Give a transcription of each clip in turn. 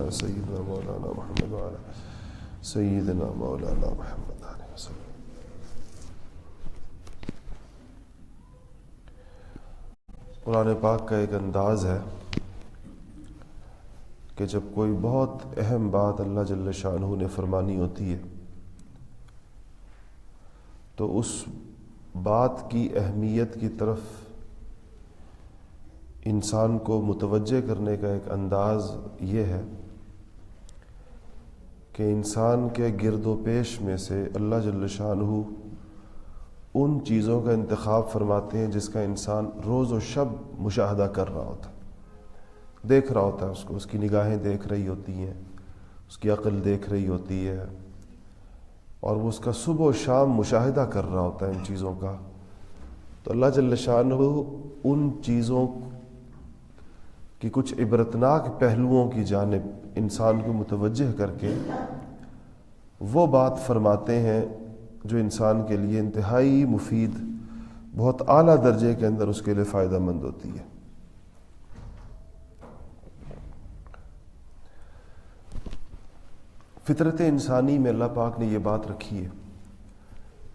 علی سیدنا مولانا محمد وعلی سیدنا مولانا محمد علیہ وسلم۔ قرآن پاک کا ایک انداز ہے کہ جب کوئی بہت اہم بات اللہ جل شانہ نے فرمانی ہوتی ہے تو اس بات کی اہمیت کی طرف انسان کو متوجہ کرنے کا ایک انداز یہ ہے کہ انسان کے گرد و پیش میں سے اللہ جل شانہ ان چیزوں کا انتخاب فرماتے ہیں جس کا انسان روز و شب مشاہدہ کر رہا ہوتا ہے، دیکھ رہا ہوتا ہے اس کو، اس کی نگاہیں دیکھ رہی ہوتی ہیں، اس کی عقل دیکھ رہی ہوتی ہے، اور وہ اس کا صبح و شام مشاہدہ کر رہا ہوتا ہے ان چیزوں کا۔ تو اللہ جل شانہ ان چیزوں کی کچھ عبرتناک پہلوؤں کی جانب انسان کو متوجہ کر کے وہ بات فرماتے ہیں جو انسان کے لیے انتہائی مفید، بہت اعلیٰ درجے کے اندر اس کے لیے فائدہ مند ہوتی ہے۔ فطرت انسانی میں اللہ پاک نے یہ بات رکھی ہے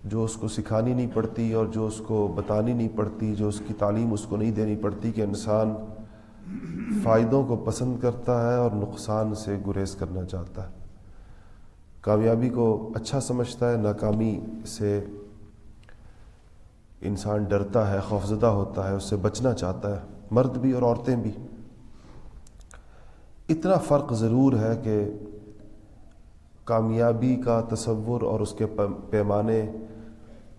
جو اس کو سکھانی نہیں پڑتی اور جو اس کو بتانی نہیں پڑتی، جو اس کی تعلیم اس کو نہیں دینی پڑتی، کہ انسان فائدوں کو پسند کرتا ہے اور نقصان سے گریز کرنا چاہتا ہے، کامیابی کو اچھا سمجھتا ہے، ناکامی سے انسان ڈرتا ہے، خوفزدہ ہوتا ہے، اس سے بچنا چاہتا ہے، مرد بھی اور عورتیں بھی۔ اتنا فرق ضرور ہے کہ کامیابی کا تصور اور اس کے پیمانے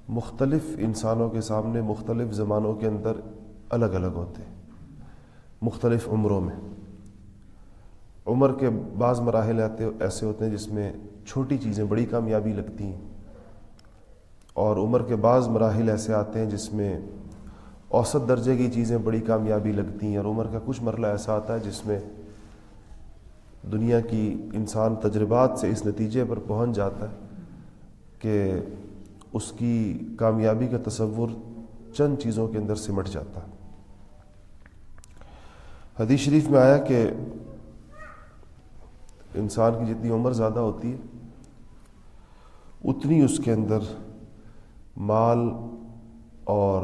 مختلف انسانوں کے سامنے مختلف زمانوں کے اندر الگ الگ ہوتے ہیں، مختلف عمروں میں۔ عمر کے بعض مراحل ایسے ہوتے ہیں جس میں چھوٹی چیزیں بڑی کامیابی لگتی ہیں، اور عمر کے بعض مراحل ایسے آتے ہیں جس میں اوسط درجے کی چیزیں بڑی کامیابی لگتی ہیں، اور عمر کا کچھ مرحلہ ایسا آتا ہے جس میں دنیا کی انسان تجربات سے اس نتیجے پر پہنچ جاتا ہے کہ اس کی کامیابی کا تصور چند چیزوں کے اندر سمٹ جاتا ہے۔ حدیث شریف میں آیا کہ انسان کی جتنی عمر زیادہ ہوتی ہے اتنی اس کے اندر مال اور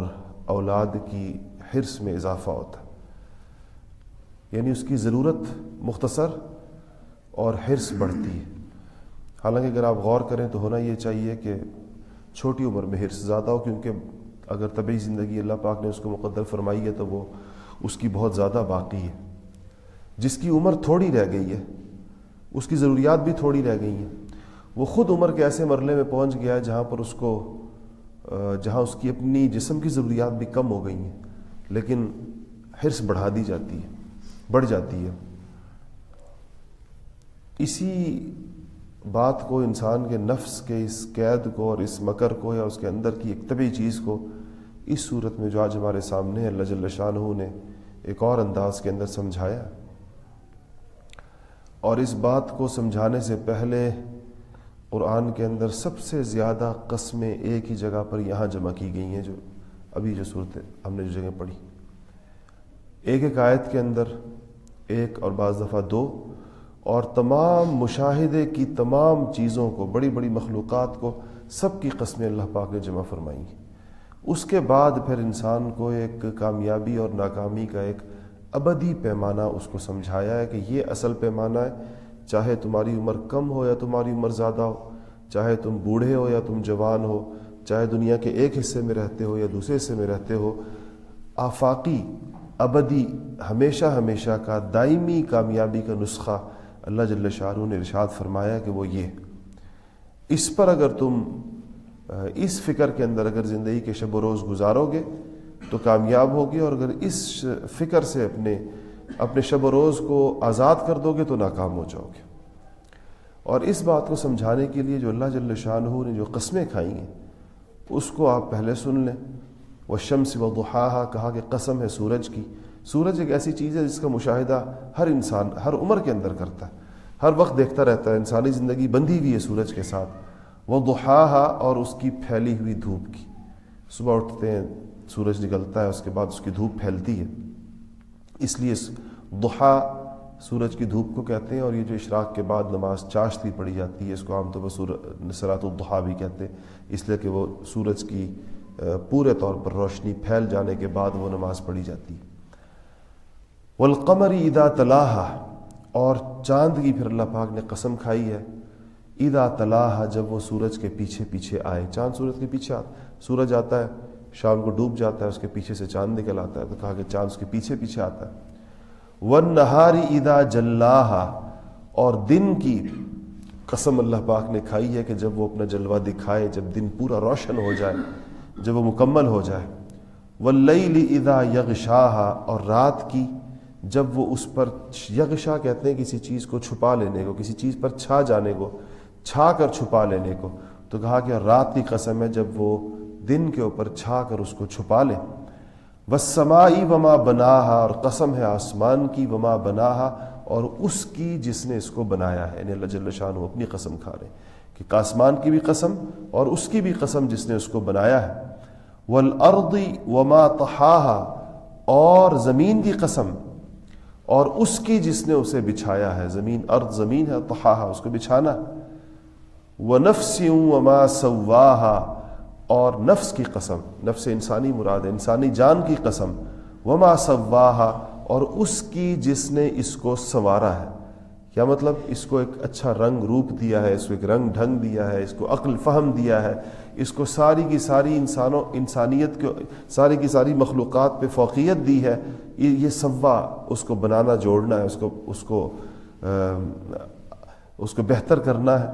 اولاد کی حرص میں اضافہ ہوتا ہے، یعنی اس کی ضرورت مختصر اور حرص بڑھتی ہے۔ حالانکہ اگر آپ غور کریں تو ہونا یہ چاہیے کہ چھوٹی عمر میں حرص زیادہ ہو، کیونکہ اگر طبعی زندگی اللہ پاک نے اس کو مقدر فرمائی ہے تو وہ اس کی بہت زیادہ باقی ہے۔ جس کی عمر تھوڑی رہ گئی ہے، اس کی ضروریات بھی تھوڑی رہ گئی ہیں، وہ خود عمر کے ایسے مرحلے میں پہنچ گیا ہے جہاں اس کی اپنی جسم کی ضروریات بھی کم ہو گئی ہیں، لیکن حرص بڑھا دی جاتی ہے، بڑھ جاتی ہے۔ اسی بات کو انسان کے نفس کے اس قید کو اور اس مکر کو یا اس کے اندر کی ایک طبعی چیز کو اس صورت میں جو آج ہمارے سامنے اللہ جل شانہ نے ایک اور انداز کے اندر سمجھایا، اور اس بات کو سمجھانے سے پہلے قرآن کے اندر سب سے زیادہ قسمیں ایک ہی جگہ پر یہاں جمع کی گئی ہیں، جو ابھی جو صورت ہم نے جو جگہ پڑھی، ایک آیت کے اندر ایک اور بعض دفعہ دو، اور تمام مشاہدے کی تمام چیزوں کو، بڑی بڑی مخلوقات کو، سب کی قسمیں اللہ پاک نے جمع فرمائی ہیں۔ اس کے بعد پھر انسان کو ایک کامیابی اور ناکامی کا ایک ابدی پیمانہ اس کو سمجھایا ہے کہ یہ اصل پیمانہ ہے، چاہے تمہاری عمر کم ہو یا تمہاری عمر زیادہ ہو، چاہے تم بوڑھے ہو یا تم جوان ہو، چاہے دنیا کے ایک حصے میں رہتے ہو یا دوسرے حصے میں رہتے ہو، آفاقی، ابدی، ہمیشہ ہمیشہ کا دائمی کامیابی کا نسخہ اللہ جل شانہ نے ارشاد فرمایا کہ وہ یہ، اس پر اگر تم اس فکر کے اندر اگر زندگی کے شب و روز گزارو گے تو کامیاب ہوگی، اور اگر اس فکر سے اپنے شب و روز کو آزاد کر دو گے تو ناکام ہو جاؤ گے۔ اور اس بات کو سمجھانے کے لیے جو اللہ جل شانہ نے جو قسمیں کھائی ہیں اس کو آپ پہلے سن لیں۔ والشمس وضحاها، کہا کہ قسم ہے سورج کی۔ سورج ایک ایسی چیز ہے جس کا مشاہدہ ہر انسان ہر عمر کے اندر کرتا ہے، ہر وقت دیکھتا رہتا ہے، انسانی زندگی بندھی ہوئی ہے سورج کے ساتھ۔ وضحاها، اور اس کی پھیلی ہوئی دھوپ کی، صبح اٹھتے ہیں سورج نکلتا ہے، اس کے بعد اس کی دھوپ پھیلتی ہے، اس لیے ضحا سورج کی دھوپ کو کہتے ہیں، اور یہ جو اشراق کے بعد نماز چاشتی پڑھی جاتی ہے اس کو عام طور پر صلاۃ الضحیٰ بھی کہتے ہیں، اس لیے کہ وہ سورج کی پورے طور پر روشنی پھیل جانے کے بعد وہ نماز پڑھی جاتی ہے۔ والقمر اذا تلاہا، اور چاند کی پھر اللہ پاک نے قسم کھائی ہے، اذا تلاہا، جب وہ سورج کے پیچھے پیچھے آئے۔ چاند سورج کے پیچھے سورج آتا ہے، شام کو ڈوب جاتا ہے، اس کے پیچھے سے چاند نکل آتا ہے، تو کہا کہ چاند اس کے پیچھے پیچھے آتا ہے۔ والنہار اذا جلاہا، اور دن کی قسم اللہ پاک نے کھائی ہے کہ جب وہ اپنا جلوہ دکھائے، جب دن پورا روشن ہو جائے، جب وہ مکمل ہو جائے۔ واللیل اذا یغشاہا، اور رات کی جب وہ اس پر، یغشا کہتے ہیں کسی چیز کو چھپا لینے کو، کسی چیز پر چھا جانے کو، چھا کر چھپا لینے کو، تو کہا کہ رات کی قسم ہے جب وہ دن کے اوپر چھا کر اس کو چھپا لے۔ والسماء وما بناہا، اور قسم ہے آسمان کی، وما بناہا، اور اس کی جس نے اس کو بنایا ہے، یعنی اللہ جل شانہ اپنی قسم کھا رہے کہ آسمان کی بھی قسم اور اس کی بھی قسم جس نے اس کو بنایا ہے۔ والارض وما طحاہا، اور زمین کی قسم اور اس کی جس نے اسے بچھایا ہے، زمین، ارض زمین ہے، طحاہا اس کو بچھانا۔ ونفس وما سواہا، اور نفس کی قسم، نفس انسانی مراد ہے، انسانی جان کی قسم، وما سواہا، اور اس کی جس نے اس کو سنوارا ہے۔ کیا مطلب؟ اس کو ایک اچھا رنگ روپ دیا ہے، اس کو ایک رنگ ڈھنگ دیا ہے، اس کو عقل فہم دیا ہے، اس کو ساری کی ساری انسانیت کو، ساری کی ساری مخلوقات پہ فوقیت دی ہے۔ یہ سوا، اس کو بنانا، جوڑنا ہے، اس کو بہتر کرنا ہے۔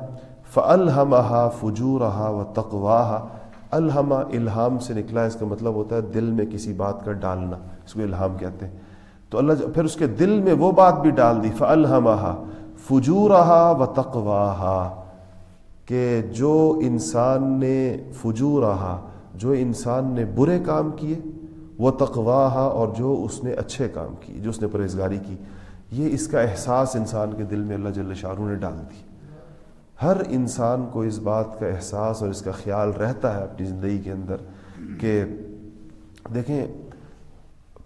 فَأَلْهَمَهَا فُجُورَهَا وَتَقْوَاهَا، الہما الہام سے نکلا ہے، اس کا مطلب ہوتا ہے دل میں کسی بات کا ڈالنا، اس کو الہام کہتے ہیں۔ تو اللہ پھر اس کے دل میں وہ بات بھی ڈال دی، فَأَلْهَمَهَا فُجُورَهَا وَتَقْوَاهَا، کہ جو انسان نے فجورها، جو انسان نے برے کام کیے، وَتَقْوَاهَا، اور جو اس نے اچھے کام کیے، جو اس نے پرہیزگاری کی، یہ اس کا احساس انسان کے دل میں اللہ جل شانہ نے ڈال دی۔ ہر انسان کو اس بات کا احساس اور اس کا خیال رہتا ہے اپنی زندگی کے اندر کہ دیکھیں،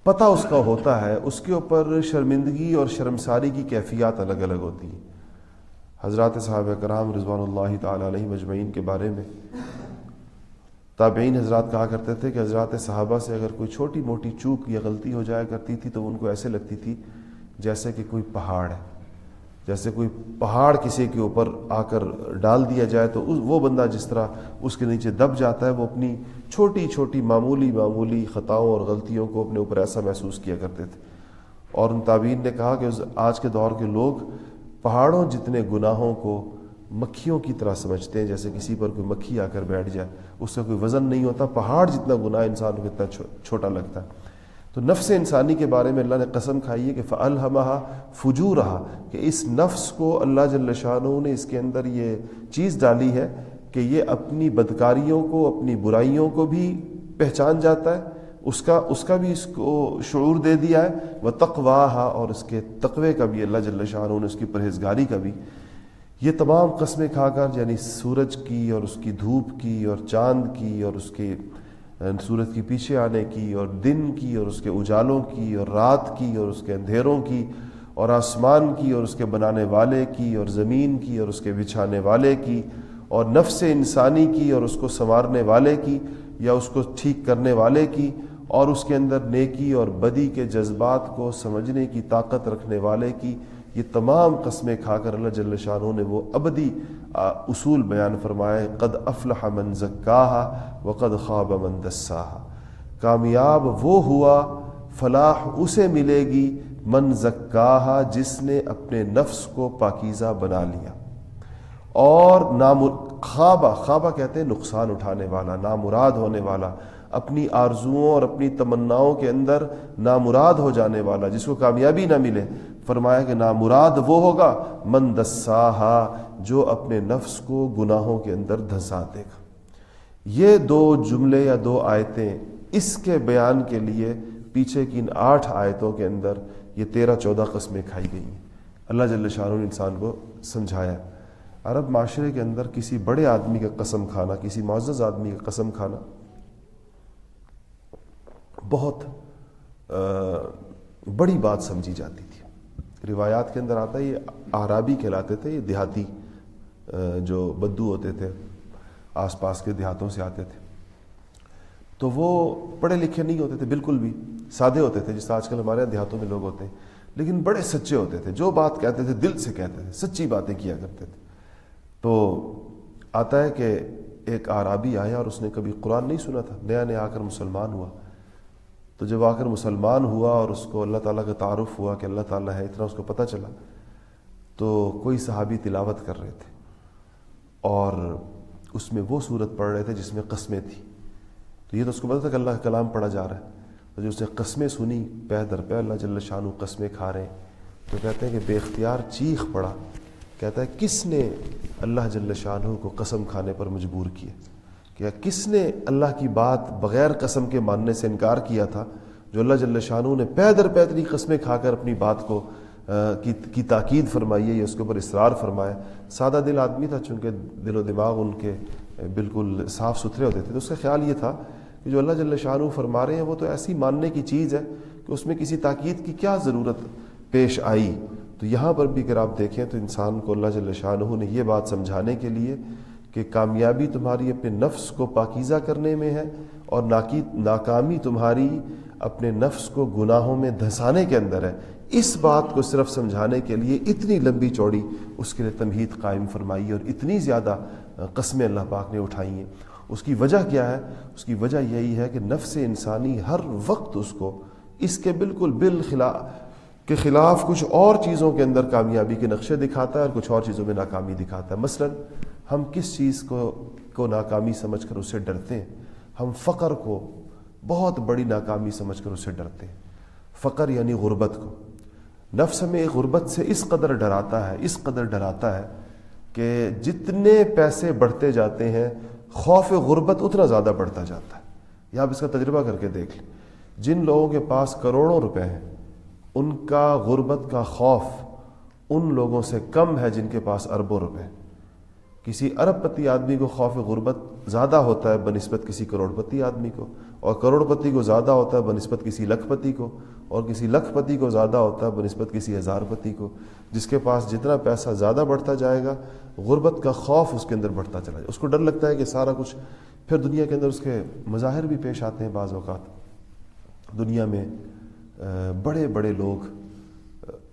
پتہ اس کا ہوتا ہے، اس کے اوپر شرمندگی اور شرمساری کی کیفیات الگ الگ ہوتی ہیں۔ حضرات صحابہ کرام رضوان اللہ تعالی علیہم اجمعین کے بارے میں تابعین حضرات کہا کرتے تھے کہ حضرات صحابہ سے اگر کوئی چھوٹی موٹی چوک یا غلطی ہو جایا کرتی تھی تو ان کو ایسے لگتی تھی جیسے کہ کوئی پہاڑ ہے، جیسے کوئی پہاڑ کسی کے اوپر آ کر ڈال دیا جائے تو وہ بندہ جس طرح اس کے نیچے دب جاتا ہے، وہ اپنی چھوٹی چھوٹی معمولی خطاؤں اور غلطیوں کو اپنے اوپر ایسا محسوس کیا کرتے تھے۔ اور ان تابعین نے کہا کہ آج کے دور کے لوگ پہاڑوں جتنے گناہوں کو مکھیوں کی طرح سمجھتے ہیں، جیسے کسی پر کوئی مکھی آ کر بیٹھ جائے، اس سے کوئی وزن نہیں ہوتا، پہاڑ جتنا گناہ انسان کو اتنا چھوٹا لگتا ہے۔ تو نفس انسانی کے بارے میں اللہ نے قسم کھائی ہے کہ فَأَلْهَمَهَا فُجُورَهَا، کہ اس نفس کو اللہ جل شانہ نے اس کے اندر یہ چیز ڈالی ہے کہ یہ اپنی بدکاریوں کو، اپنی برائیوں کو بھی پہچان جاتا ہے، اس کا بھی اس کو شعور دے دیا ہے، وَتَقْوَاهَا، اور اس کے تقوی کا بھی اللہ جل شانہ نے، اس کی پرہیزگاری کا بھی۔ یہ تمام قسمیں کھا کر، یعنی سورج کی اور اس کی دھوپ کی اور چاند کی اور اس کے سورج کے پیچھے آنے کی، اور دن کی اور اس کے اجالوں کی، اور رات کی اور اس کے اندھیروں کی، اور آسمان کی اور اس کے بنانے والے کی، اور زمین کی اور اس کے بچھانے والے کی، اور نفس انسانی کی اور اس کو سنوارنے والے کی یا اس کو ٹھیک کرنے والے کی، اور اس کے اندر نیکی اور بدی کے جذبات کو سمجھنے کی طاقت رکھنے والے کی، یہ تمام قسمیں کھا کر اللہ جل شانہ نے وہ ابدی اصول بیان فرمائے، قد افلح من زکاہا وقد خاب من دساہا، کامیاب وہ ہوا، فلاح اسے ملے گی، من زکاہا، جس نے اپنے نفس کو پاکیزہ بنا لیا، اور خوابہ کہتے ہیں نقصان اٹھانے والا، نامراد ہونے والا، اپنی آرزوؤں اور اپنی تمناؤں کے اندر نامراد ہو جانے والا، جس کو کامیابی نہ ملے، فرمایا کہ نامراد وہ ہوگا من دساہا، جو اپنے نفس کو گناہوں کے اندر دھسا دے گا۔ یہ دو جملے یا دو آیتیں اس کے بیان کے لیے پیچھے کی ان 8 آیتوں کے اندر یہ 13-14 قسمیں کھائی گئی ہیں۔ اللہ جل شانہ نے انسان کو سمجھایا۔ عرب معاشرے کے اندر کسی بڑے آدمی کا قسم کھانا، کسی معزز آدمی کا قسم کھانا بہت بڑی بات سمجھی جاتی تھی۔ روایات کے اندر آتا ہے یہ اعرابی کہلاتے تھے، یہ دیہاتی جو بدو ہوتے تھے، آس پاس کے دیہاتوں سے آتے تھے، تو وہ پڑھے لکھے نہیں ہوتے تھے بالکل بھی، سادے ہوتے تھے جس آج کل ہمارے دیہاتوں میں لوگ ہوتے ہیں، لیکن بڑے سچے ہوتے تھے، جو بات کہتے تھے دل سے کہتے تھے، سچی باتیں کیا کرتے تھے۔ تو آتا ہے کہ ایک اعرابی آیا اور اس نے کبھی قرآن نہیں سنا تھا، نیا نیا آ کر مسلمان ہوا، تو جب آ کر مسلمان ہوا اور اس کو اللہ تعالیٰ کا تعارف ہوا کہ اللہ تعالیٰ ہے، اتنا اس کو پتہ چلا، تو کوئی صحابی تلاوت کر رہے تھے اور اس میں وہ صورت پڑھ رہے تھے جس میں قسمیں تھیں، تو یہ تو اس کو پتہ تھا کہ اللہ کا کلام پڑھا جا رہا ہے، تو جو اس نے قسمیں سنی پہ در پہ اللہ جل شانہ قسمیں کھا رہے ہیں، تو کہتے ہیں کہ بے اختیار چیخ پڑا، کہتا ہے کس نے اللہ جل شانہ کو قسم کھانے پر مجبور کیا، کہ کس نے اللہ کی بات بغیر قسم کے ماننے سے انکار کیا تھا، جو اللہ جل شانہ نے پے در پے اتنی قسمیں کھا کر اپنی بات کو کی تاکید فرمائی ہے یا اس کے اوپر اصرار فرمایا۔ سادہ دل آدمی تھا، چونکہ دل و دماغ ان کے بالکل صاف ستھرے ہوتے تھے، تو اس کا خیال یہ تھا کہ جو اللہ جل شانہ فرما رہے ہیں وہ تو ایسی ماننے کی چیز ہے کہ اس میں کسی تاکید کی کیا ضرورت پیش آئی۔ تو یہاں پر بھی اگر آپ دیکھیں تو انسان کو اللہ جل شانہ نے یہ بات سمجھانے کے لیے کہ کامیابی تمہاری اپنے نفس کو پاکیزہ کرنے میں ہے اور ناکامی تمہاری اپنے نفس کو گناہوں میں دھنسانے کے اندر ہے، اس بات کو صرف سمجھانے کے لیے اتنی لمبی چوڑی اس کے لیے تمہید قائم فرمائی اور اتنی زیادہ قسمیں اللہ پاک نے اٹھائی ہیں۔ اس کی وجہ کیا ہے؟ اس کی وجہ یہی ہے کہ نفس انسانی ہر وقت اس کو اس کے بالکل کے خلاف کچھ اور چیزوں کے اندر کامیابی کے نقشے دکھاتا ہے اور کچھ اور چیزوں میں ناکامی دکھاتا ہے۔ مثلا ہم کس چیز کو ناکامی سمجھ کر اس سے ڈرتے ہیں؟ ہم فقر کو بہت بڑی ناکامی سمجھ کر اس سے ڈرتے ہیں، فقر یعنی غربت کو۔ نفس ہمیں غربت سے اس قدر ڈراتا ہے کہ جتنے پیسے بڑھتے جاتے ہیں خوف غربت اتنا زیادہ بڑھتا جاتا ہے۔ یا آپ اس کا تجربہ کر کے دیکھ لیں، جن لوگوں کے پاس کروڑوں روپے ہیں ان کا غربت کا خوف ان لوگوں سے کم ہے جن کے پاس اربوں روپے ہیں۔ کسی ارب پتی آدمی کو خوف غربت زیادہ ہوتا ہے بنسبت کسی کروڑ پتی آدمی کو، اور کروڑ پتی کو زیادہ ہوتا ہے بنسبت کسی لکھ پتی کو، اور کسی لکھ پتی کو زیادہ ہوتا ہے بنسبت کسی ہزار پتی کو۔ جس کے پاس جتنا پیسہ زیادہ بڑھتا جائے گا غربت کا خوف اس کے اندر بڑھتا چلا جائے، اس کو ڈر لگتا ہے کہ سارا کچھ، پھر دنیا کے اندر اس کے مظاہر بھی پیش آتے ہیں۔ بعض اوقات دنیا میں بڑے بڑے لوگ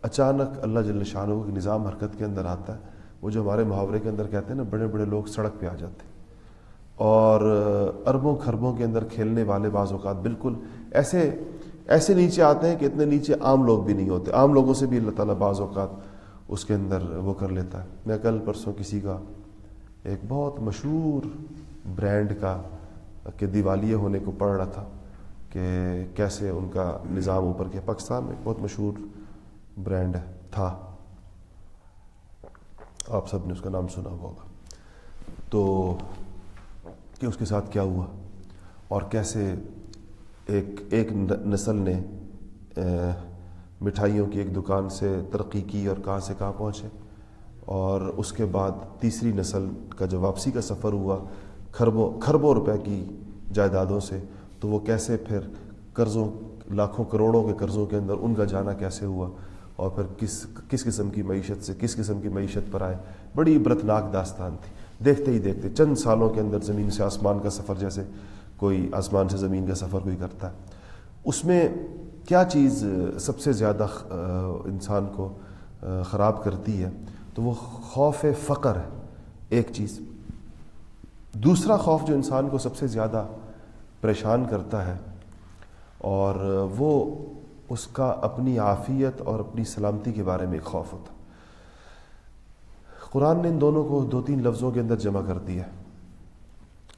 اچانک اللہ جل شانہ کے نظام حرکت کے اندر آتا ہے، وہ جو ہمارے محاورے کے اندر کہتے ہیں نا، بڑے بڑے لوگ سڑک پہ آ جاتے ہیں، اور اربوں خربوں کے اندر کھیلنے والے بعض اوقات بالکل ایسے نیچے آتے ہیں کہ اتنے نیچے عام لوگ بھی نہیں ہوتے، عام لوگوں سے بھی اللہ تعالیٰ بعض اوقات اس کے اندر وہ کر لیتا ہے۔ میں کل پرسوں کسی کا ایک بہت مشہور برانڈ کا کہ دیوالیے ہونے کو پڑھ رہا تھا کہ کیسے ان کا نظام اوپر کے پاکستان میں بہت مشہور برانڈ تھا، آپ سب نے اس کا نام سنا ہوگا، تو کہ اس کے ساتھ کیا ہوا اور کیسے ایک نسل نے مٹھائیوں کی ایک دکان سے ترقی کی اور کہاں سے کہاں پہنچے، اور اس کے بعد تیسری نسل کا جب واپسی کا سفر ہوا کھربوں روپے کی جائیدادوں سے، تو وہ کیسے پھر قرضوں، لاکھوں کروڑوں کے قرضوں کے اندر ان کا جانا کیسے ہوا، اور پھر کس قسم کی معیشت سے کس قسم کی معیشت پر آئے۔ بڑی عبرتناک داستان تھی۔ دیکھتے ہی دیکھتے چند سالوں کے اندر زمین سے آسمان کا سفر، جیسے کوئی آسمان سے زمین کا سفر کوئی کرتا ہے۔ اس میں کیا چیز سب سے زیادہ انسان کو خراب کرتی ہے؟ تو وہ خوف فقر ہے ایک چیز۔ دوسرا خوف جو انسان کو سب سے زیادہ پریشان کرتا ہے، اور وہ اس کا اپنی عافیت اور اپنی سلامتی کے بارے میں ایک خوف ہوتا ہے۔ قرآن نے ان دونوں کو 2-3 لفظوں کے اندر جمع کر دیا،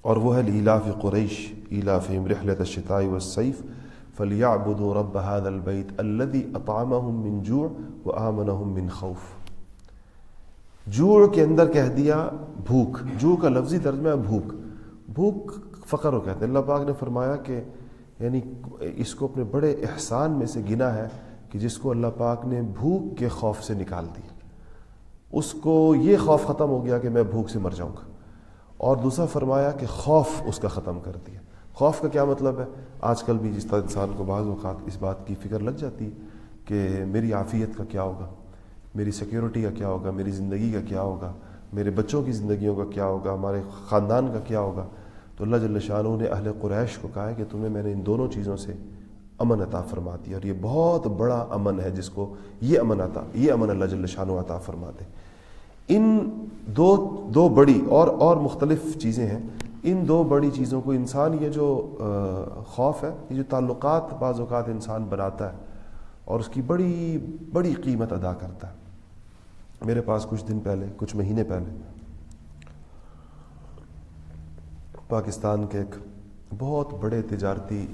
اور وہ ہے لإلاف قریش إیلافہم رحلۃ الشتاء والصیف فلیعبدوا رب هذا البیت الذی اطعمہم من جوع وآمنہم من خوف۔ جوع کے اندر کہہ دیا بھوک، جوع کا لفظی ترجمہ ہے بھوک فقر کو کہتے ہیں۔ اللہ پاک نے فرمایا کہ یعنی اس کو اپنے بڑے احسان میں سے گنا ہے کہ جس کو اللہ پاک نے بھوک کے خوف سے نکال دیا، اس کو یہ خوف ختم ہو گیا کہ میں بھوک سے مر جاؤں گا، اور دوسرا فرمایا کہ خوف اس کا ختم کر دیا۔ خوف کا کیا مطلب ہے؟ آج کل بھی جس طرح انسان کو بعض اوقات اس بات کی فکر لگ جاتی ہے کہ میری عافیت کا کیا ہوگا، میری سیکیورٹی کا کیا ہوگا، میری زندگی کا کیا ہوگا، میرے بچوں کی زندگیوں کا کیا ہوگا، ہمارے خاندان کا کیا ہوگا. تو اللہ جل شانہ نے اہل قریش کو کہا ہے کہ تمہیں میں نے ان دونوں چیزوں سے امن عطا فرما دیا، اور یہ بہت بڑا امن ہے جس کو یہ امن اللہ جل شانہ عطا فرماتے. ان دو بڑی اور مختلف چیزیں ہیں. ان دو بڑی چیزوں کو انسان، یہ جو خوف ہے، یہ جو تعلقات بعض اوقات انسان بناتا ہے اور اس کی بڑی بڑی قیمت ادا کرتا ہے. میرے پاس کچھ مہینے پہلے پاکستان کے ایک بہت بڑے تجارتی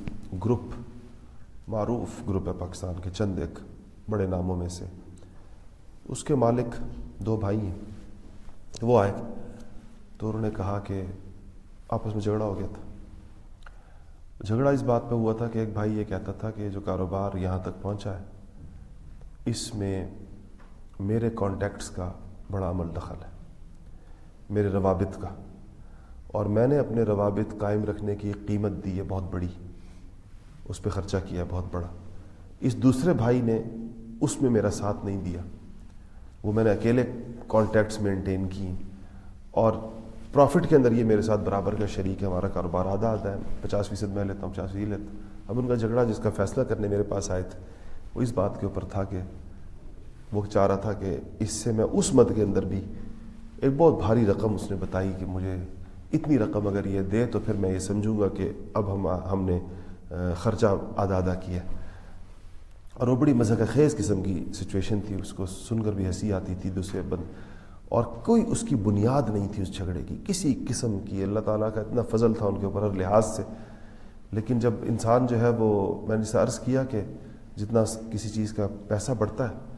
گروپ، معروف گروپ ہے پاکستان کے چند ایک بڑے ناموں میں سے، اس کے مالک 2 بھائی ہیں. وہ آئے تو انہوں نے کہا کہ آپس میں جھگڑا ہو گیا تھا. جھگڑا اس بات پہ ہوا تھا کہ ایک بھائی یہ کہتا تھا کہ جو کاروبار یہاں تک پہنچا ہے اس میں میرے کانٹیکٹس کا بڑا عمل دخل ہے، میرے روابط کا، اور میں نے اپنے روابط قائم رکھنے کی قیمت دی ہے بہت بڑی، اس پہ خرچہ کیا بہت بڑا. اس دوسرے بھائی نے اس میں میرا ساتھ نہیں دیا، وہ میں نے اکیلے کانٹیکٹس مینٹین کی، اور پروفٹ کے اندر یہ میرے ساتھ برابر کا شریک ہے. ہمارا کاروبار آدھا ہے، 50% میں لیتا ہوں، 50% یہ لیتا ہوں. اب ان کا جھگڑا جس کا فیصلہ کرنے میرے پاس آئے تھے وہ اس بات کے اوپر تھا کہ وہ چاہ رہا تھا کہ اس سے میں اس مد کے اندر بھی ایک بہت بھاری رقم اس نے بتائی کہ مجھے اتنی رقم اگر یہ دے تو پھر میں یہ سمجھوں گا کہ اب ہم نے خرچہ آدھا کیا. اور وہ بڑی مذاق خیز قسم کی سچویشن تھی، اس کو سن کر بھی ہنسی آتی تھی دوسرے اور کوئی اس کی بنیاد نہیں تھی اس جھگڑے کی کسی قسم کی. اللہ تعالیٰ کا اتنا فضل تھا ان کے اوپر ہر لحاظ سے. لیکن جب انسان جو ہے وہ، میں نے اسے عرض کیا کہ جتنا کسی چیز کا پیسہ بڑھتا ہے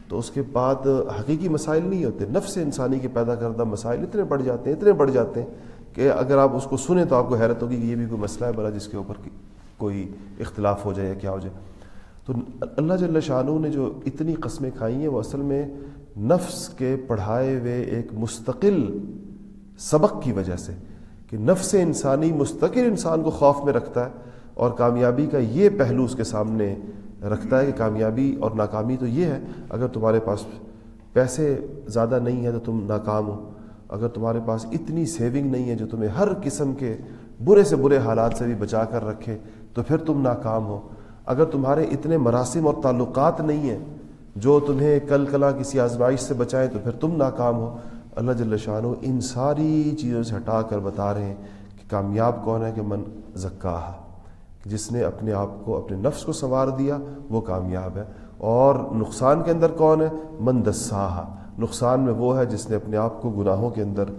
تو اس کے بعد حقیقی مسائل نہیں ہوتے، نفس انسانی کے پیدا کردہ مسائل اتنے بڑھ جاتے ہیں کہ اگر آپ اس کو سنیں تو آپ کو حیرت ہوگی کہ یہ بھی کوئی مسئلہ ہے بھلا جس کے اوپر کوئی اختلاف ہو جائے یا کیا ہو جائے. تو اللہ جل شانہ نے جو اتنی قسمیں کھائی ہیں وہ اصل میں نفس کے پڑھائے ہوئے ایک مستقل سبق کی وجہ سے، کہ نفس انسانی مستقل انسان کو خوف میں رکھتا ہے، اور کامیابی کا یہ پہلو اس کے سامنے رکھتا ہے کہ کامیابی اور ناکامی تو یہ ہے، اگر تمہارے پاس پیسے زیادہ نہیں ہیں تو تم ناکام ہو، اگر تمہارے پاس اتنی سیونگ نہیں ہے جو تمہیں ہر قسم کے برے سے برے حالات سے بھی بچا کر رکھے تو پھر تم ناکام ہو، اگر تمہارے اتنے مراسم اور تعلقات نہیں ہیں جو تمہیں کل کلا کسی آزمائش سے بچائیں تو پھر تم ناکام ہو. اللہ جل شانہ ان ساری چیزوں سے ہٹا کر بتا رہے ہیں کہ کامیاب کون ہے، کہ من زکاہا، جس نے اپنے آپ کو، اپنے نفس کو سنوار دیا وہ کامیاب ہے. اور نقصان کے اندر کون ہے؟ من دساہا، نقصان میں وہ ہے جس نے اپنے آپ کو گناہوں کے اندر،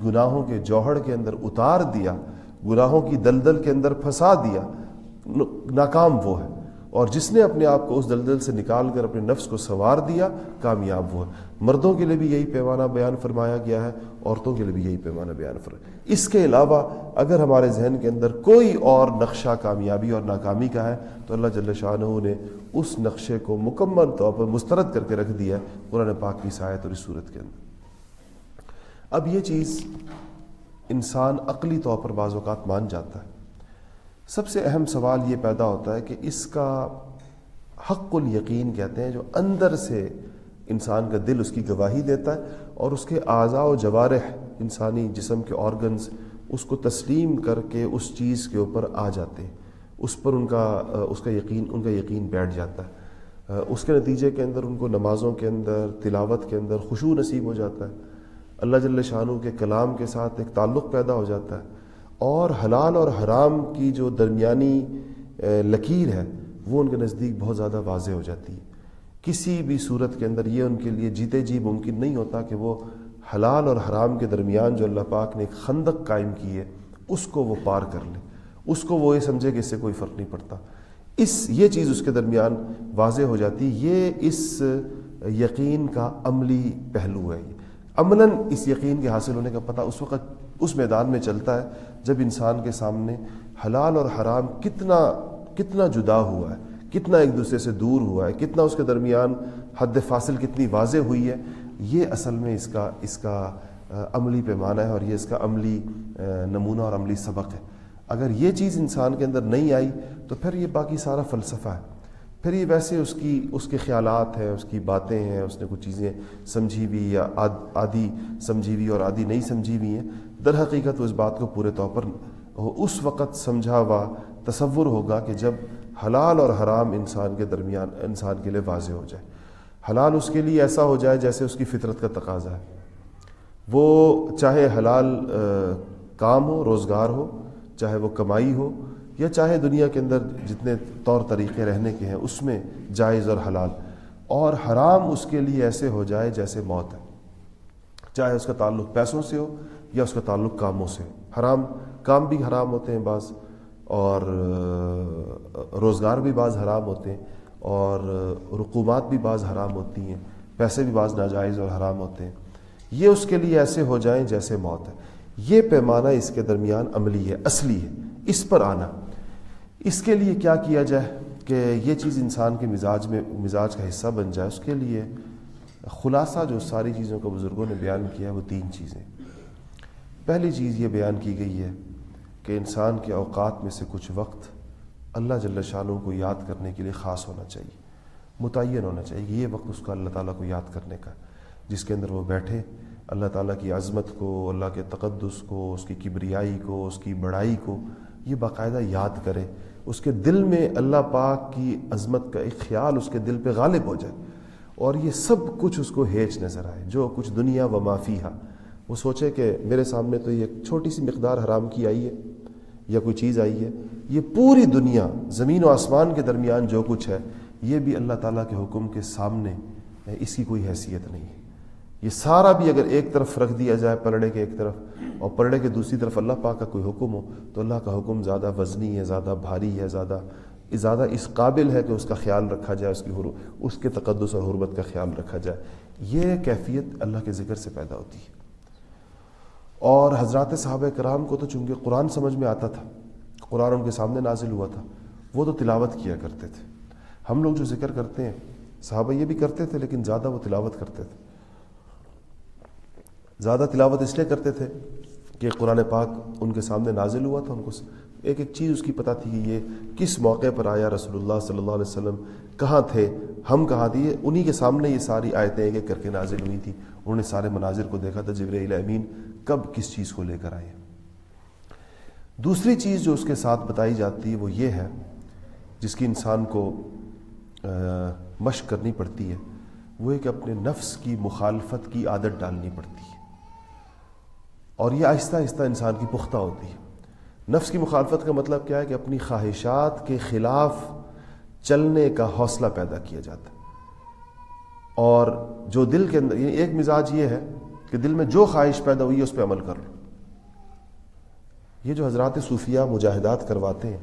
گناہوں کے جوہڑ کے اندر اتار دیا، گناہوں کی دلدل کے اندر پھنسا دیا، ناکام وہ ہے. اور جس نے اپنے آپ کو اس دلدل سے نکال کر اپنے نفس کو سنوار دیا کامیاب وہ ہے. مردوں کے لیے بھی یہی پیمانہ بیان فرمایا گیا ہے، عورتوں کے لیے بھی یہی پیمانہ بیان فرمایا. اس کے علاوہ اگر ہمارے ذہن کے اندر کوئی اور نقشہ کامیابی اور ناکامی کا ہے تو اللہ جل شانہ نے اس نقشے کو مکمل طور پر مسترد کر کے رکھ دیا ہے قرآن پاک کی اس آیت اور اس صورت کے اندر. اب یہ چیز انسان عقلی طور پر بعض اوقات مان جاتا ہے. سب سے اہم سوال یہ پیدا ہوتا ہے کہ اس کا حق الیقین کہتے ہیں، جو اندر سے انسان کا دل اس کی گواہی دیتا ہے اور اس کے اعضاء و جوارح، انسانی جسم کے آرگنز اس کو تسلیم کر کے اس چیز کے اوپر آ جاتے ہیں، اس پر ان کا یقین بیٹھ جاتا ہے. اس کے نتیجے کے اندر ان کو نمازوں کے اندر، تلاوت کے اندر خشوع نصیب ہو جاتا ہے، اللہ جل شانہ کے کلام کے ساتھ ایک تعلق پیدا ہو جاتا ہے، اور حلال اور حرام کی جو درمیانی لکیر ہے وہ ان کے نزدیک بہت زیادہ واضح ہو جاتی ہے. کسی بھی صورت کے اندر یہ ان کے لیے جیتے جی ممکن نہیں ہوتا کہ وہ حلال اور حرام کے درمیان جو اللہ پاک نے ایک خندق قائم کی ہے اس کو وہ پار کر لے، اس کو وہ یہ سمجھے کہ اس سے کوئی فرق نہیں پڑتا. یہ چیز اس کے درمیان واضح ہو جاتی. یہ اس یقین کا عملی پہلو ہے. عملاً اس یقین کے حاصل ہونے کا پتہ اس وقت اس میدان میں چلتا ہے جب انسان کے سامنے حلال اور حرام کتنا جدا ہوا ہے، کتنا ایک دوسرے سے دور ہوا ہے، کتنا اس کے درمیان حد فاصل کتنی واضح ہوئی ہے. یہ اصل میں اس کا عملی پیمانہ ہے اور یہ اس کا عملی نمونہ اور عملی سبق ہے. اگر یہ چیز انسان کے اندر نہیں آئی تو پھر یہ باقی سارا فلسفہ ہے، پھر یہ ویسے اس کے خیالات ہیں، اس کی باتیں ہیں، اس نے کچھ چیزیں سمجھی ہوئی یا آدھی سمجھی ہوئی اور آدھی نہیں سمجھی ہوئی ہیں، در حقیقت وہ اس بات کو پورے طور پر اس وقت سمجھا ہوا تصور ہوگا کہ جب حلال اور حرام انسان کے درمیان انسان کے لیے واضح ہو جائے. حلال اس کے لیے ایسا ہو جائے جیسے اس کی فطرت کا تقاضا ہے، وہ چاہے حلال کام ہو، روزگار ہو، چاہے وہ کمائی ہو، یا چاہے دنیا کے اندر جتنے طور طریقے رہنے کے ہیں اس میں جائز اور حلال. اور حرام اس کے لیے ایسے ہو جائے جیسے موت ہے، چاہے اس کا تعلق پیسوں سے ہو یا اس کا تعلق کاموں سے ہو. حرام کام بھی حرام ہوتے ہیں بعض، اور روزگار بھی بعض حرام ہوتے ہیں، اور رقومات بھی بعض حرام ہوتی ہیں، پیسے بھی بعض ناجائز اور حرام ہوتے ہیں. یہ اس کے لیے ایسے ہو جائیں جیسے موت ہے. یہ پیمانہ اس کے درمیان عملی ہے، اصلی ہے. اس پر آنا، اس کے لیے کیا کیا جائے کہ یہ چیز انسان کے مزاج کا حصہ بن جائے. اس کے لیے خلاصہ جو ساری چیزوں کو بزرگوں نے بیان کیا ہے وہ 3 چیزیں. پہلی چیز یہ بیان کی گئی ہے کہ انسان کے اوقات میں سے کچھ وقت اللہ جل شانہ کو یاد کرنے کے لیے خاص ہونا چاہیے، متعین ہونا چاہیے. یہ وقت اس کا اللہ تعالیٰ کو یاد کرنے کا، جس کے اندر وہ بیٹھے اللہ تعالیٰ کی عظمت کو، اللہ کے تقدس کو، اس کی کبریائی کو، اس کی بڑائی کو یہ باقاعدہ یاد کرے. اس کے دل میں اللہ پاک کی عظمت کا ایک خیال اس کے دل پہ غالب ہو جائے، اور یہ سب کچھ اس کو ہیچ نظر آئے. جو کچھ دنیا و ما فیہا، وہ سوچے کہ میرے سامنے تو یہ چھوٹی سی مقدار حرام کی آئی ہے یا کوئی چیز آئی ہے، یہ پوری دنیا زمین و آسمان کے درمیان جو کچھ ہے یہ بھی اللہ تعالیٰ کے حکم کے سامنے اس کی کوئی حیثیت نہیں ہے. یہ سارا بھی اگر ایک طرف رکھ دیا جائے پلڑے کے ایک طرف، اور پلڑے کے دوسری طرف اللہ پاک کا کوئی حکم ہو، تو اللہ کا حکم زیادہ وزنی ہے، زیادہ بھاری ہے، زیادہ اس قابل ہے کہ اس کا خیال رکھا جائے، اس کے تقدس اور حرمت کا خیال رکھا جائے. یہ کیفیت اللہ کے ذکر سے پیدا ہوتی ہے. اور حضرات صحابہ کرام کو تو چونکہ قرآن سمجھ میں آتا تھا، قرآن ان کے سامنے نازل ہوا تھا، وہ تو تلاوت کیا کرتے تھے. ہم لوگ جو ذکر کرتے ہیں، صحابہ یہ بھی کرتے تھے لیکن زیادہ وہ تلاوت کرتے تھے. زیادہ تلاوت اس لیے کرتے تھے کہ قرآن پاک ان کے سامنے نازل ہوا تھا، ان کو ایک ایک چیز اس کی پتہ تھی کہ یہ کس موقع پر آیا، رسول اللہ صلی اللہ علیہ وسلم کہاں تھے، ہم کہاں تھے. انہی کے سامنے یہ ساری آیتیں ایک ایک کر کے نازل ہوئی تھیں. انہوں نے سارے مناظر کو دیکھا تھا، جبرائیل امین کب کس چیز کو لے کر آئے. دوسری چیز جو اس کے ساتھ بتائی جاتی ہے وہ یہ ہے، جس کی انسان کو مشق کرنی پڑتی ہے، وہ ہے کہ اپنے نفس کی مخالفت کی عادت ڈالنی پڑتی ہے. اور یہ آہستہ آہستہ انسان کی پختہ ہوتی ہے. نفس کی مخالفت کا مطلب کیا ہے کہ اپنی خواہشات کے خلاف چلنے کا حوصلہ پیدا کیا جاتا ہے. اور جو دل کے اندر ایک مزاج یہ ہے کہ دل میں جو خواہش پیدا ہوئی ہے اس پہ عمل کر لو. یہ جو حضرات صوفیہ مجاہدات کرواتے ہیں،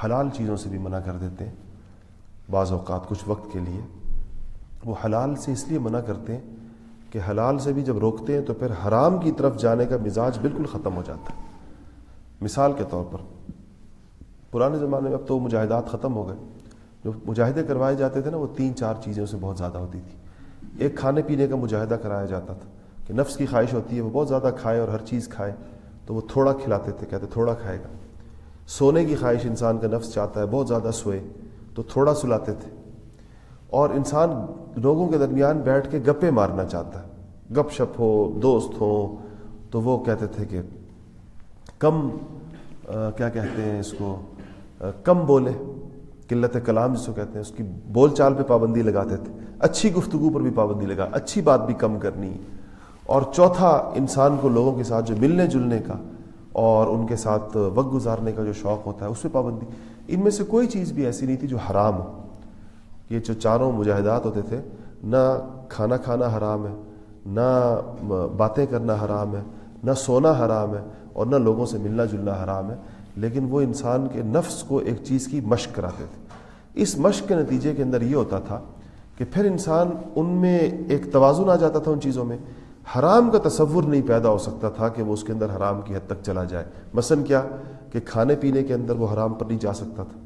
حلال چیزوں سے بھی منع کر دیتے ہیں بعض اوقات کچھ وقت کے لیے. وہ حلال سے اس لیے منع کرتے ہیں کہ حلال سے بھی جب روکتے ہیں تو پھر حرام کی طرف جانے کا مزاج بالکل ختم ہو جاتا ہے. مثال کے طور پر پرانے زمانے میں، اب تو مجاہدات ختم ہو گئے، جو مجاہدے کروائے جاتے تھے نا وہ 3-4 چیزوں سے بہت زیادہ ہوتی تھی. ایک کھانے پینے کا مجاہدہ کرایا جاتا تھا کہ نفس کی خواہش ہوتی ہے وہ بہت زیادہ کھائے اور ہر چیز کھائے، تو وہ تھوڑا کھلاتے تھے، کہتے تھوڑا کھائے گا. سونے کی خواہش انسان کا نفس چاہتا ہے بہت زیادہ سوئے، تو تھوڑا سلاتے تھے. اور انسان لوگوں کے درمیان بیٹھ کے گپے مارنا چاہتا ہے، گپ شپ ہو، دوست ہوں، تو وہ کہتے تھے کہ کم کیا کہتے ہیں اس کو، کم بولے، قلت کلام جس کو کہتے ہیں، اس کی بول چال پہ پابندی لگاتے تھے. اچھی گفتگو پر بھی پابندی لگا، اچھی بات بھی کم کرنی. اور چوتھا، انسان کو لوگوں کے ساتھ جو ملنے جلنے کا اور ان کے ساتھ وقت گزارنے کا جو شوق ہوتا ہے اس پہ پابندی. ان میں سے کوئی چیز بھی ایسی نہیں تھی جو حرام ہو. یہ جو چاروں مجاہدات ہوتے تھے، نہ کھانا کھانا حرام ہے، نہ باتیں کرنا حرام ہے، نہ سونا حرام ہے، اور نہ لوگوں سے ملنا جلنا حرام ہے. لیکن وہ انسان کے نفس کو ایک چیز کی مشق کراتے تھے. اس مشق کے نتیجے کے اندر یہ ہوتا تھا کہ پھر انسان ان میں ایک توازن آ جاتا تھا. ان چیزوں میں حرام کا تصور نہیں پیدا ہو سکتا تھا کہ وہ اس کے اندر حرام کی حد تک چلا جائے. مثلا کیا کہ کھانے پینے کے اندر وہ حرام پر نہیں جا سکتا تھا.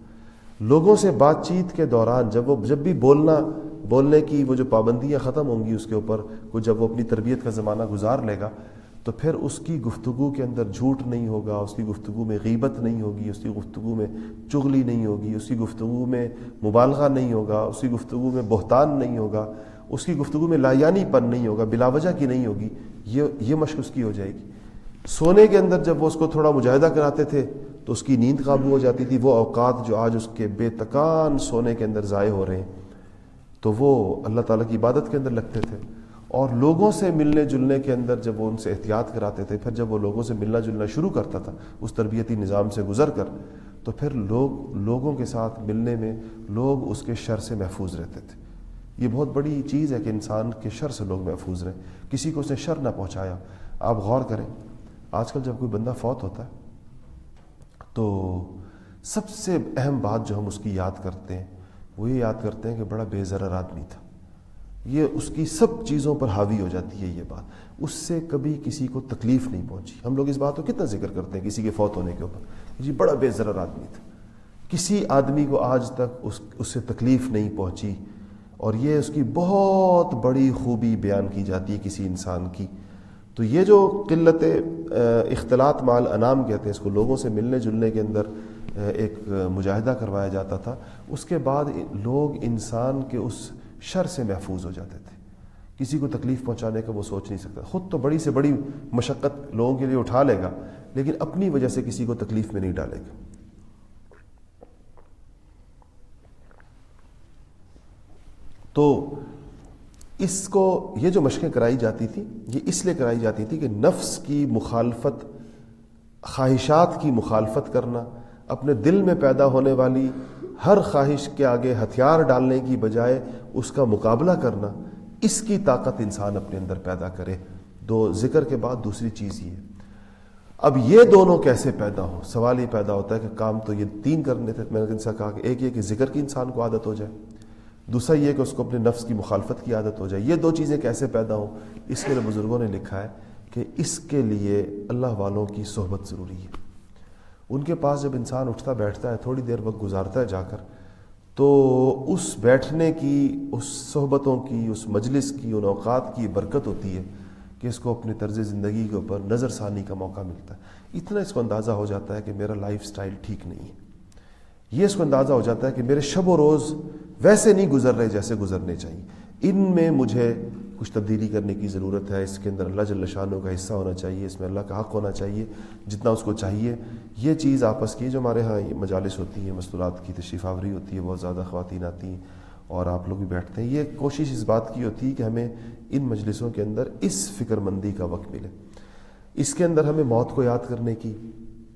لوگوں سے بات چیت کے دوران جب بھی بولنے کی وہ جو پابندیاں ختم ہوں گی اس کے اوپر، جب وہ اپنی تربیت کا زمانہ گزار لے گا، تو پھر اس کی گفتگو کے اندر جھوٹ نہیں ہوگا، اس کی گفتگو میں غیبت نہیں ہوگی، اس کی گفتگو میں چغلی نہیں ہوگی، اس کی گفتگو میں مبالغہ نہیں ہوگا، اس کی گفتگو میں بہتان نہیں ہوگا، اس کی گفتگو میں لایانی پن نہیں ہوگا، بلا وجہ کی نہیں ہوگی. یہ مشق اس کی ہو جائے گی. سونے کے اندر جب وہ اس کو تھوڑا مجاہدہ کراتے تھے تو اس کی نیند قابو ہو جاتی تھی. وہ اوقات جو آج اس کے بے تکان سونے کے اندر ضائع ہو رہے ہیں تو وہ اللہ تعالیٰ کی عبادت کے اندر لگتے تھے. اور لوگوں سے ملنے جلنے کے اندر جب وہ ان سے احتیاط کراتے تھے، پھر جب وہ لوگوں سے ملنا جلنا شروع کرتا تھا اس تربیتی نظام سے گزر کر، تو پھر لوگوں کے ساتھ ملنے میں لوگ اس کے شر سے محفوظ رہتے تھے. یہ بہت بڑی چیز ہے کہ انسان کے شر سے لوگ محفوظ رہیں، کسی کو اس نے شر نہ پہنچایا. آپ غور کریں، آج کل جب کوئی بندہ فوت ہوتا ہے تو سب سے اہم بات جو ہم اس کی یاد کرتے ہیں وہ یہ یاد کرتے ہیں کہ بڑا بے ضرر آدمی تھا. یہ اس کی سب چیزوں پر حاوی ہو جاتی ہے یہ بات. اس سے کبھی کسی کو تکلیف نہیں پہنچی. ہم لوگ اس بات کو کتنا ذکر کرتے ہیں کسی کے فوت ہونے کے اوپر، جی بڑا بے ضرر آدمی تھا. کسی آدمی کو آج تک اس سے تکلیف نہیں پہنچی، اور یہ اس کی بہت بڑی خوبی بیان کی جاتی ہے کسی انسان کی. تو یہ جو قلت اختلاط مال انام کہتے ہیں اس کو، لوگوں سے ملنے جلنے کے اندر ایک مجاہدہ کروایا جاتا تھا، اس کے بعد لوگ انسان کے اس شر سے محفوظ ہو جاتے تھے. کسی کو تکلیف پہنچانے کا وہ سوچ نہیں سکتا. خود تو بڑی سے بڑی مشقت لوگوں کے لیے اٹھا لے گا، لیکن اپنی وجہ سے کسی کو تکلیف میں نہیں ڈالے گا. تو اس کو یہ جو مشقیں کرائی جاتی تھی یہ اس لیے کرائی جاتی تھی کہ نفس کی مخالفت، خواہشات کی مخالفت کرنا، اپنے دل میں پیدا ہونے والی ہر خواہش کے آگے ہتھیار ڈالنے کی بجائے اس کا مقابلہ کرنا، اس کی طاقت انسان اپنے اندر پیدا کرے. دو ذکر کے بعد دوسری چیز یہ. اب یہ دونوں کیسے پیدا ہوں؟ سوال یہ پیدا ہوتا ہے کہ کام تو یہ تین کرنے تھے. میں نے ان سے کہا کہ ایک یہ کہ ذکر کی انسان کو عادت ہو جائے، دوسرا یہ کہ اس کو اپنے نفس کی مخالفت کی عادت ہو جائے. یہ دو چیزیں کیسے پیدا ہوں؟ اس کے لیے بزرگوں نے لکھا ہے کہ اس کے لیے اللہ والوں کی صحبت ضروری ہے. ان کے پاس جب انسان اٹھتا بیٹھتا ہے، تھوڑی دیر وقت گزارتا ہے جا کر، تو اس بیٹھنے کی، اس صحبتوں کی، اس مجلس کی، ان اوقات کی برکت ہوتی ہے کہ اس کو اپنے طرز زندگی کے اوپر نظر ثانی کا موقع ملتا ہے. اتنا اس کو اندازہ ہو جاتا ہے کہ میرا لائف سٹائل ٹھیک نہیں ہے. یہ اس کو اندازہ ہو جاتا ہے کہ میرے شب و روز ویسے نہیں گزر رہے جیسے گزرنے چاہیے. ان میں مجھے کچھ تبدیلی کرنے کی ضرورت ہے. اس کے اندر اللہ جل شانہ کا حصہ ہونا چاہیے، اس میں اللہ کا حق ہونا چاہیے جتنا اس کو چاہیے. یہ چیز آپس کی جو ہمارے ہاں مجالس ہوتی ہیں، مستورات کی تشریف آوری ہوتی ہے، بہت زیادہ خواتین آتی ہیں اور آپ لوگ بھی بیٹھتے ہیں. یہ کوشش اس بات کی ہوتی ہے کہ ہمیں ان مجلسوں کے اندر اس فکر مندی کا وقت ملے. اس کے اندر ہمیں موت کو یاد کرنے کی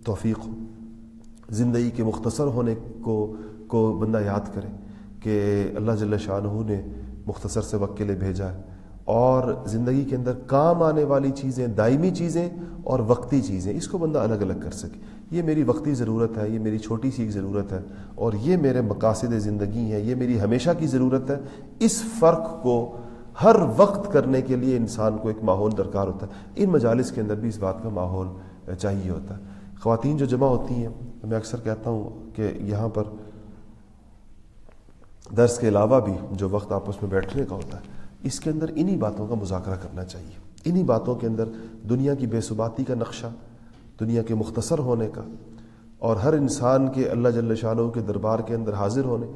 توفیق ہو، زندگی کے مختصر ہونے کو بندہ یاد کرے کہ اللہ جل شانہ نے مختصر سے وقت کے لیے بھیجا ہے، اور زندگی کے اندر کام آنے والی چیزیں، دائمی چیزیں اور وقتی چیزیں، اس کو بندہ الگ الگ کر سکے. یہ میری وقتی ضرورت ہے، یہ میری چھوٹی سی ایک ضرورت ہے، اور یہ میرے مقاصد زندگی ہے، یہ میری ہمیشہ کی ضرورت ہے. اس فرق کو ہر وقت کرنے کے لیے انسان کو ایک ماحول درکار ہوتا ہے. ان مجالس کے اندر بھی اس بات کا ماحول چاہیے ہوتا ہے. خواتین جو جمع ہوتی ہیں، میں اکثر کہتا ہوں کہ یہاں پر درس کے علاوہ بھی جو وقت آپس میں بیٹھنے کا ہوتا ہے، اس کے اندر انہی باتوں کا مذاکرہ کرنا چاہیے. انہی باتوں کے اندر دنیا کی بے ثباتی کا نقشہ، دنیا کے مختصر ہونے کا، اور ہر انسان کے اللہ جل شانہ کے دربار کے اندر حاضر ہونے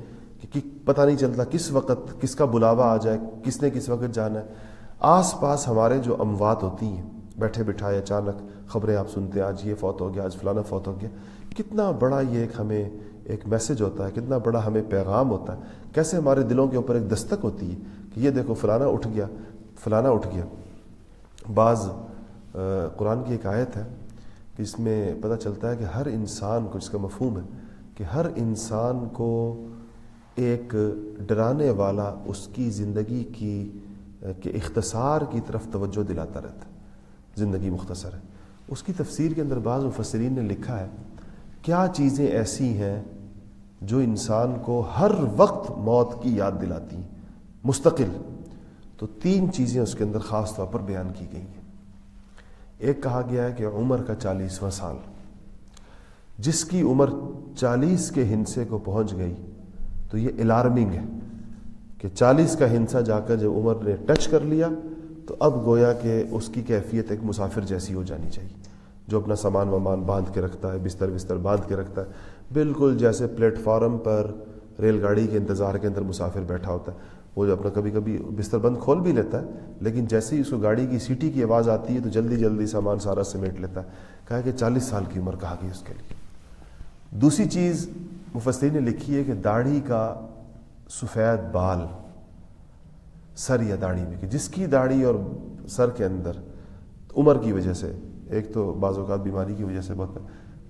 کہ پتہ نہیں چلتا کس وقت کس کا بلاوا آ جائے، کس نے کس وقت جانا ہے. آس پاس ہمارے جو اموات ہوتی ہیں، بیٹھے بٹھائے اچانک خبریں آپ سنتے ہیں، آج یہ فوت ہو گیا، آج فلانا فوت ہو گیا. کتنا بڑا یہ ایک ہمیں ایک میسج ہوتا ہے، کتنا بڑا ہمیں پیغام ہوتا ہے. کیسے ہمارے دلوں کے اوپر ایک دستک ہوتی ہے کہ یہ دیکھو فلانا اٹھ گیا، فلانا اٹھ گیا. بعض قرآن کی ایک آیت ہے کہ اس میں پتہ چلتا ہے کہ ہر انسان کو، اس کا مفہوم ہے کہ ہر انسان کو ایک ڈرانے والا اس کی زندگی کے اختصار کی طرف توجہ دلاتا رہتا ہے. زندگی مختصر ہے. اس کی تفسیر کے اندر بعض مفسرین نے لکھا ہے کیا چیزیں ایسی ہیں جو انسان کو ہر وقت موت کی یاد دلاتی ہیں مستقل. تو 3 چیزیں اس کے اندر خاص طور پر بیان کی گئی ہیں. ایک کہا گیا ہے کہ عمر کا 40واں سال. جس کی عمر 40 کے ہندسے کو پہنچ گئی تو یہ الارمنگ ہے کہ 40 کا ہندسہ جا کر جب عمر نے ٹچ کر لیا تو اب گویا کہ اس کی کیفیت ایک مسافر جیسی ہو جانی چاہیے، جو اپنا سامان وامان باندھ کے رکھتا ہے، بستر باندھ کے رکھتا ہے، بالکل جیسے پلیٹ فارم پر ریل گاڑی کے انتظار کے اندر مسافر بیٹھا ہوتا ہے، وہ جو اپنا کبھی کبھی بستر بند کھول بھی لیتا ہے، لیکن جیسے ہی اس کو گاڑی کی سیٹی کی آواز آتی ہے تو جلدی جلدی سامان سارا سمیٹ لیتا ہے۔ کہا کہ 40 سال کی عمر کہا گئی اس کے لیے۔ دوسری چیز مفسرین نے لکھی ہے کہ داڑھی کا سفید بال سر یا داڑھی میں، کہ جس کی داڑھی اور سر کے اندر عمر کی وجہ سے، ایک تو بعض اوقات بیماری کی وجہ سے بہت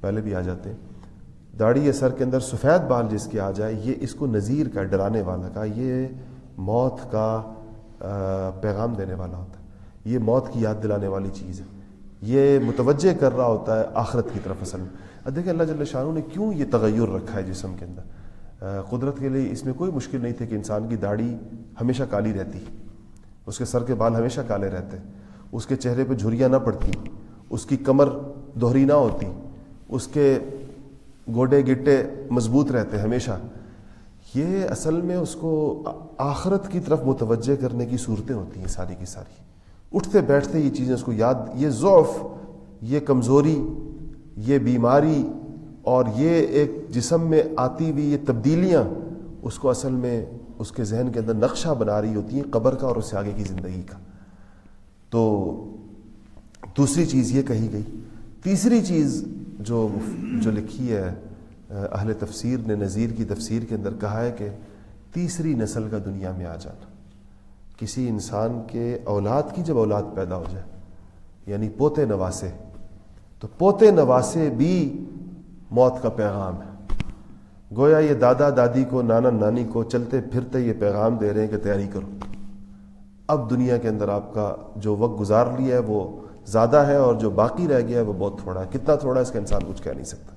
پہلے بھی آ جاتے ہیں، داڑھی یا سر کے اندر سفید بال جس کے آ جائے، یہ اس کو نذیر کا، ڈرانے والا کا، یہ موت کا پیغام دینے والا ہوتا ہے، یہ موت کی یاد دلانے والی چیز ہے، یہ متوجہ کر رہا ہوتا ہے آخرت کی طرف۔ اصل میں اب دیکھیں اللہ جل شانہ نے کیوں یہ تغیر رکھا ہے جسم کے اندر۔ قدرت کے لیے اس میں کوئی مشکل نہیں تھی کہ انسان کی داڑھی ہمیشہ کالی رہتی، اس کے سر کے بال ہمیشہ کالے رہتے، اس کے چہرے پہ جھریاں نہ پڑتی، اس کی کمر دوہری نہ ہوتی، اس کے گوڈے گٹے مضبوط رہتے ہمیشہ۔ یہ اصل میں اس کو آخرت کی طرف متوجہ کرنے کی صورتیں ہوتی ہیں ساری کی ساری۔ اٹھتے بیٹھتے یہ چیزیں اس کو یاد، یہ ضعف، یہ کمزوری، یہ بیماری اور یہ ایک جسم میں آتی ہوئی یہ تبدیلیاں اس کو اصل میں اس کے ذہن کے اندر نقشہ بنا رہی ہوتی ہیں قبر کا اور اس سے آگے کی زندگی کا۔ تو دوسری چیز یہ کہی گئی۔ تیسری چیز جو لکھی ہے اہل تفسیر نے نذیر کی تفسیر کے اندر کہا ہے کہ تیسری نسل کا دنیا میں آ جانا، کسی انسان کے اولاد کی جب اولاد پیدا ہو جائے، یعنی پوتے نواسے، تو پوتے نواسے بھی موت کا پیغام ہے۔ گویا یہ دادا دادی کو، نانا نانی کو چلتے پھرتے یہ پیغام دے رہے ہیں کہ تیاری کرو، اب دنیا کے اندر آپ کا جو وقت گزار لیا ہے وہ زیادہ ہے اور جو باقی رہ گیا ہے وہ بہت تھوڑا ہے۔ کتنا تھوڑا ہے اس کا انسان کچھ کہہ نہیں سکتا۔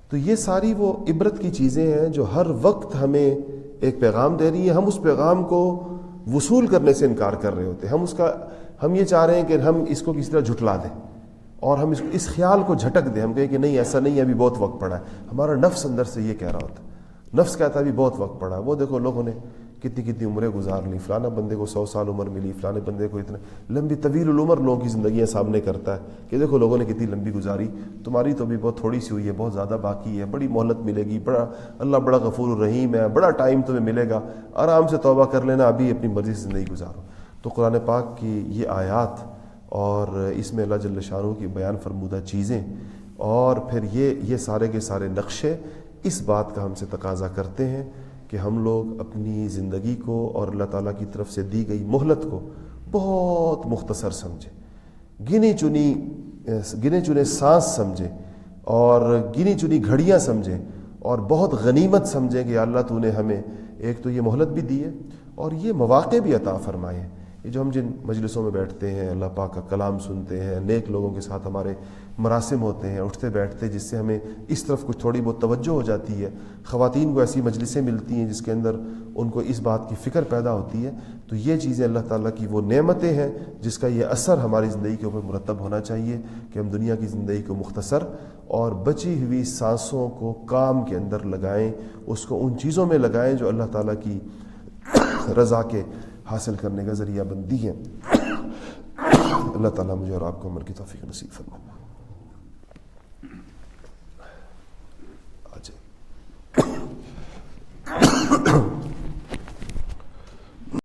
تو یہ ساری وہ عبرت کی چیزیں ہیں جو ہر وقت ہمیں ایک پیغام دے رہی ہیں۔ ہم اس پیغام کو وصول کرنے سے انکار کر رہے ہوتے ہیں، ہم یہ چاہ رہے ہیں کہ ہم اس کو کسی طرح جھٹلا دیں اور ہم اس خیال کو جھٹک دیں، ہم کہیں کہ نہیں ایسا نہیں ہے، ابھی بہت وقت پڑا ہے۔ ہمارا نفس اندر سے یہ کہہ رہا ہوتا ہے، نفس کہتا ہے ابھی بہت وقت پڑا ہے۔ وہ دیکھو لوگوں نے کتنی عمریں گزار لی، فلانا بندے کو 100 سال عمر ملی، فلانے بندے کو اتنے لمبی طویل العمر لوگوں کی زندگیاں سامنے کرتا ہے کہ دیکھو لوگوں نے کتنی لمبی گزاری، تمہاری تو ابھی بہت تھوڑی سی ہوئی ہے، بہت زیادہ باقی ہے، بڑی مہلت ملے گی، اللہ بڑا غفور الرحیم ہے، بڑا ٹائم تمہیں ملے گا، آرام سے توبہ کر لینا، ابھی اپنی مرضی سے زندگی گزارو۔ تو قرآن پاک کی یہ آیات اور اس میں اللہ جل شانہ کی بیان فرمودہ چیزیں اور پھر یہ سارے کے سارے نقشے اس بات کا ہم سے تقاضا کرتے ہیں کہ ہم لوگ اپنی زندگی کو اور اللہ تعالیٰ کی طرف سے دی گئی مہلت کو بہت مختصر سمجھیں، گنے چنے سانس سمجھیں اور گنی چنی گھڑیاں سمجھیں اور بہت غنیمت سمجھیں کہ اللہ تو نے ہمیں ایک تو یہ مہلت بھی دی ہے اور یہ مواقع بھی عطا فرمائے ہیں۔ یہ جو ہم جن مجلسوں میں بیٹھتے ہیں، اللہ پاک کا کلام سنتے ہیں، نیک لوگوں کے ساتھ ہمارے مراسم ہوتے ہیں اٹھتے بیٹھتے، جس سے ہمیں اس طرف کچھ تھوڑی بہت توجہ ہو جاتی ہے، خواتین کو ایسی مجلسیں ملتی ہیں جس کے اندر ان کو اس بات کی فکر پیدا ہوتی ہے، تو یہ چیزیں اللہ تعالیٰ کی وہ نعمتیں ہیں جس کا یہ اثر ہماری زندگی کے اوپر مرتب ہونا چاہیے کہ ہم دنیا کی زندگی کو مختصر اور بچی ہوئی سانسوں کو کام کے اندر لگائیں، اس کو ان چیزوں میں لگائیں جو اللہ تعالیٰ کی رضا کے حاصل کرنے کا ذریعہ بندی ہے۔ اللہ تعالیٰ مجھے اور آپ کو عمل کی توفیق نصیب فرمائے۔